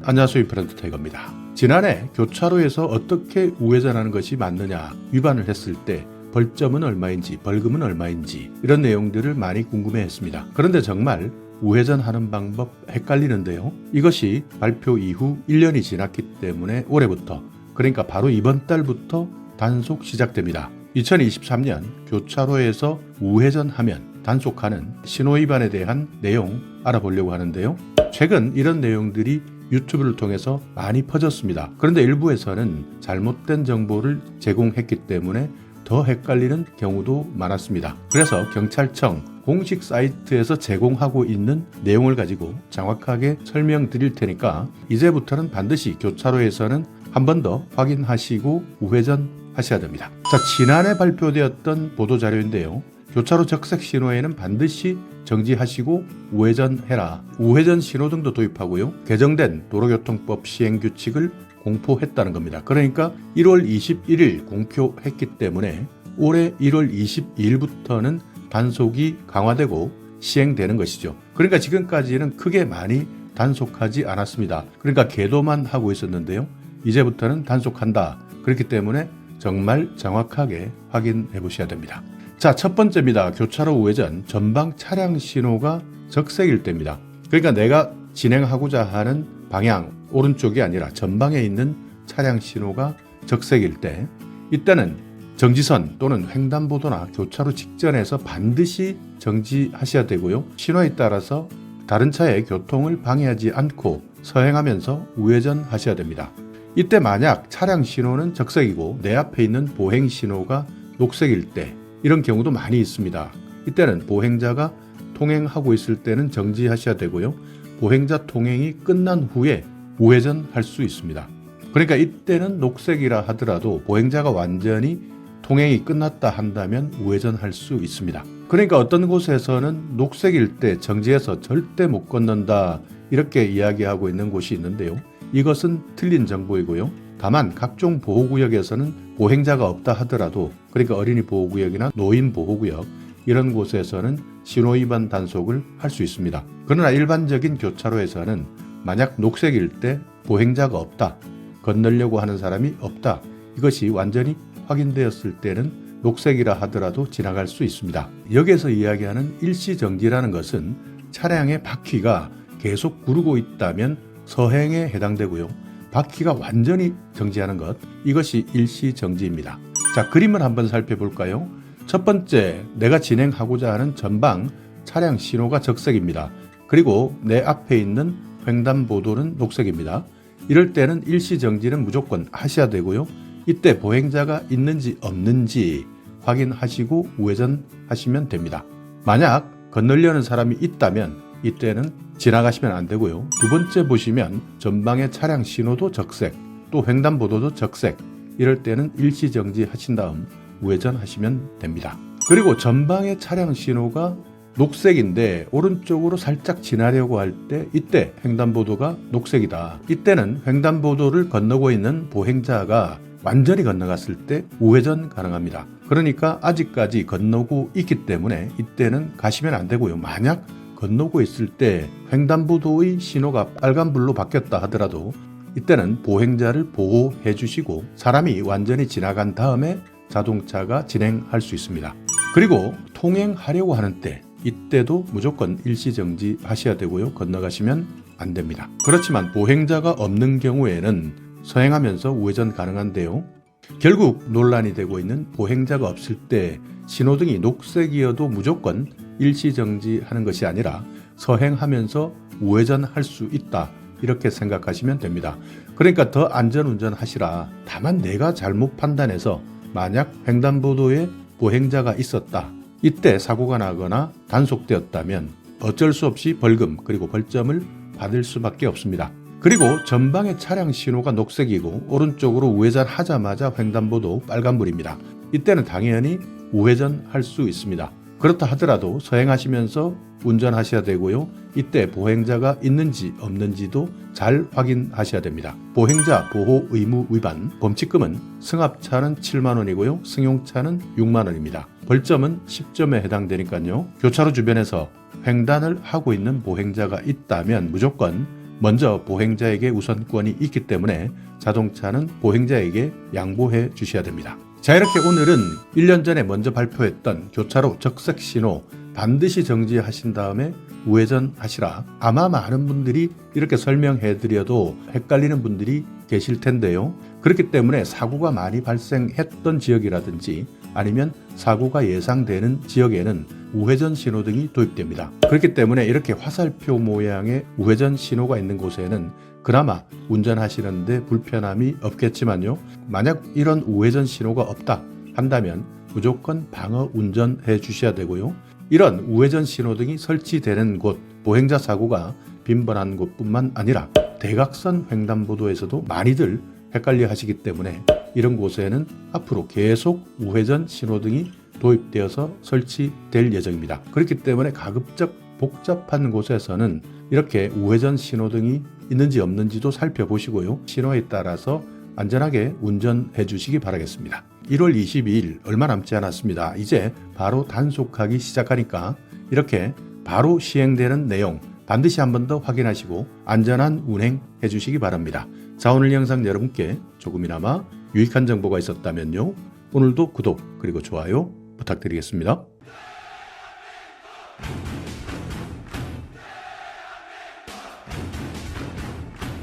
안녕하세요. 프렌드 태거입니다. 지난해 교차로에서 어떻게 우회전하는 것이 맞느냐 위반을 했을 때 벌점은 얼마인지 벌금은 얼마인지 이런 내용들을 많이 궁금해했습니다. 그런데 정말 우회전하는 방법 헷갈리는데요. 이것이 발표 이후 1년이 지났기 때문에 올해부터, 그러니까 바로 이번 달부터 단속 시작됩니다. 2023년 교차로에서 우회전하면 단속하는 신호위반에 대한 내용 알아보려고 하는데요. 최근 이런 내용들이 유튜브를 통해서 많이 퍼졌습니다. 그런데 일부에서는 잘못된 정보를 제공했기 때문에 더 헷갈리는 경우도 많았습니다. 그래서 경찰청 공식 사이트에서 제공하고 있는 내용을 가지고 정확하게 설명드릴 테니까 이제부터는 반드시 교차로에서는 한 번 더 확인하시고 우회전하셔야 됩니다. 자, 지난해 발표되었던 보도자료인데요. 교차로 적색 신호에는 반드시 정지하시고 우회전해라. 우회전 신호등도 도입하고요. 개정된 도로교통법 시행규칙을 공포했다는 겁니다. 그러니까 1월 21일 공표했기 때문에 올해 1월 22일부터는 단속이 강화되고 시행되는 것이죠. 그러니까 지금까지는 크게 많이 단속하지 않았습니다. 그러니까 계도만 하고 있었는데요. 이제부터는 단속한다. 그렇기 때문에 정말 정확하게 확인해 보셔야 됩니다. 자, 첫 번째입니다. 교차로 우회전 전방 차량 신호가 적색일 때입니다. 그러니까 내가 진행하고자 하는 방향 오른쪽이 아니라 전방에 있는 차량 신호가 적색일 때, 이때는 정지선 또는 횡단보도나 교차로 직전에서 반드시 정지하셔야 되고요. 신호에 따라서 다른 차의 교통을 방해하지 않고 서행하면서 우회전하셔야 됩니다. 이때 만약 차량 신호는 적색이고 내 앞에 있는 보행 신호가 녹색일 때, 이런 경우도 많이 있습니다. 이때는 보행자가 통행하고 있을 때는 정지하셔야 되고요. 보행자 통행이 끝난 후에 우회전할 수 있습니다. 그러니까 이때는 녹색이라 하더라도 보행자가 완전히 통행이 끝났다 한다면 우회전할 수 있습니다. 그러니까 어떤 곳에서는 녹색일 때 정지해서 절대 못 건넌다 이렇게 이야기하고 있는 곳이 있는데요. 이것은 틀린 정보이고요. 다만 각종 보호구역에서는 보행자가 없다 하더라도, 그러니까 어린이 보호구역이나 노인 보호구역 이런 곳에서는 신호위반 단속을 할 수 있습니다. 그러나 일반적인 교차로에서는 만약 녹색일 때 보행자가 없다, 건너려고 하는 사람이 없다, 이것이 완전히 확인되었을 때는 녹색이라 하더라도 지나갈 수 있습니다. 여기에서 이야기하는 일시정지라는 것은 차량의 바퀴가 계속 구르고 있다면 서행에 해당되고요. 바퀴가 완전히 정지하는 것, 이것이 일시정지입니다. 자, 그림을 한번 살펴볼까요? 첫 번째, 내가 진행하고자 하는 전방 차량 신호가 적색입니다. 그리고 내 앞에 있는 횡단보도는 녹색입니다. 이럴 때는 일시정지는 무조건 하셔야 되고요. 이때 보행자가 있는지 없는지 확인하시고 우회전하시면 됩니다. 만약 건너려는 사람이 있다면 이때는 지나가시면 안 되고요. 두 번째 보시면 전방의 차량 신호도 적색, 또 횡단보도도 적색, 이럴 때는 일시정지 하신 다음 우회전하시면 됩니다. 그리고 전방의 차량 신호가 녹색인데 오른쪽으로 살짝 지나려고 할 때, 이때 횡단보도가 녹색이다. 이때는 횡단보도를 건너고 있는 보행자가 완전히 건너갔을 때 우회전 가능합니다. 그러니까 아직까지 건너고 있기 때문에 이때는 가시면 안 되고요. 만약 건너고 있을 때 횡단보도의 신호가 빨간불로 바뀌었다 하더라도 이때는 보행자를 보호해 주시고 사람이 완전히 지나간 다음에 자동차가 진행할 수 있습니다. 그리고 통행하려고 하는 때, 이때도 무조건 일시정지 하셔야 되고요. 건너가시면 안 됩니다. 그렇지만 보행자가 없는 경우에는 서행하면서 우회전 가능한데요. 결국 논란이 되고 있는 보행자가 없을 때 신호등이 녹색이어도 무조건 일시정지하는 것이 아니라 서행하면서 우회전할 수 있다, 이렇게 생각하시면 됩니다. 그러니까 더 안전운전 하시라. 다만 내가 잘못 판단해서 만약 횡단보도에 보행자가 있었다, 이때 사고가 나거나 단속되었다면 어쩔 수 없이 벌금 그리고 벌점을 받을 수밖에 없습니다. 그리고 전방의 차량 신호가 녹색이고 오른쪽으로 우회전하자마자 횡단보도 빨간불입니다. 이때는 당연히 우회전할 수 있습니다. 그렇다 하더라도 서행하시면서 운전하셔야 되고요. 이때 보행자가 있는지 없는지도 잘 확인하셔야 됩니다. 보행자 보호 의무 위반, 범칙금은 승합차는 7만 원이고요. 승용차는 6만 원입니다. 벌점은 10점에 해당되니까요. 교차로 주변에서 횡단을 하고 있는 보행자가 있다면 무조건 먼저 보행자에게 우선권이 있기 때문에 자동차는 보행자에게 양보해 주셔야 됩니다. 자, 이렇게 오늘은 1년 전에 먼저 발표했던 교차로 적색 신호 반드시 정지하신 다음에 우회전 하시라. 아마 많은 분들이 이렇게 설명해 드려도 헷갈리는 분들이 계실 텐데요. 그렇기 때문에 사고가 많이 발생했던 지역이라든지 아니면 사고가 예상되는 지역에는 우회전 신호등이 도입됩니다. 그렇기 때문에 이렇게 화살표 모양의 우회전 신호가 있는 곳에는 그나마 운전하시는데 불편함이 없겠지만요. 만약 이런 우회전 신호가 없다 한다면 무조건 방어 운전해 주셔야 되고요. 이런 우회전 신호등이 설치되는 곳, 보행자 사고가 빈번한 곳뿐만 아니라 대각선 횡단보도에서도 많이들 헷갈려 하시기 때문에 이런 곳에는 앞으로 계속 우회전 신호등이 도입되어서 설치될 예정입니다. 그렇기 때문에 가급적 복잡한 곳에서는 이렇게 우회전 신호등이 있는지 없는지도 살펴보시고요. 신호에 따라서 안전하게 운전해 주시기 바라겠습니다. 1월 22일 얼마 남지 않았습니다. 이제 바로 단속하기 시작하니까 이렇게 바로 시행되는 내용 반드시 한 번 더 확인하시고 안전한 운행해 주시기 바랍니다. 자, 오늘 영상 여러분께 조금이나마 유익한 정보가 있었다면요. 오늘도 구독 그리고 좋아요 부탁드리겠습니다.